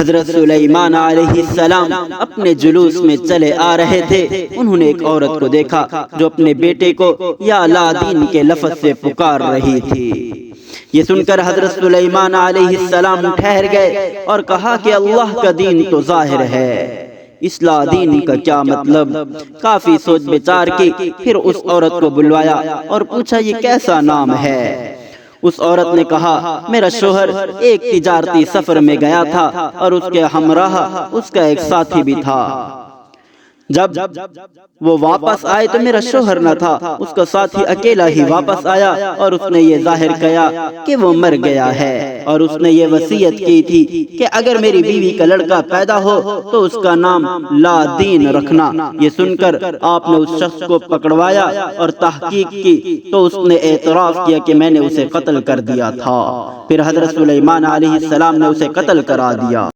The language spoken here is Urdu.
حضرت سلیمان علیہ السلام اپنے جلوس میں چلے آ رہے تھے۔ انہوں نے ایک عورت کو دیکھا جو اپنے بیٹے کو یا لادین کے لفظ سے پکار رہی تھی۔ یہ سن کر حضرت سلیمان علیہ السلام ٹھہر گئے اور کہا کہ اللہ کا دین تو ظاہر ہے، اس لادین کا کیا مطلب؟ کافی سوچ بچار کی، پھر اس عورت کو بلوایا اور پوچھا یہ کیسا نام ہے؟ اس عورت نے کہا میرا شوہر ایک تجارتی سفر میں گیا تھا اور اس کے ہمراہ اس کا ایک ساتھی بھی تھا۔ جب وہ واپس آئے تو میرا شوہر نہ تھا، اس کا ساتھی اکیلا ہی واپس آیا اور اس نے یہ ظاہر کیا کہ وہ مر گیا ہے، اور اس نے یہ وصیت کی تھی کہ اگر میری بیوی کا لڑکا پیدا ہو تو اس کا نام لادین رکھنا۔ یہ سن کر آپ نے اس شخص کو پکڑوایا اور تحقیق کی تو اس نے اعتراف کیا کہ میں نے اسے قتل کر دیا تھا۔ پھر حضرت سلیمان علیہ السلام نے اسے قتل کرا دیا۔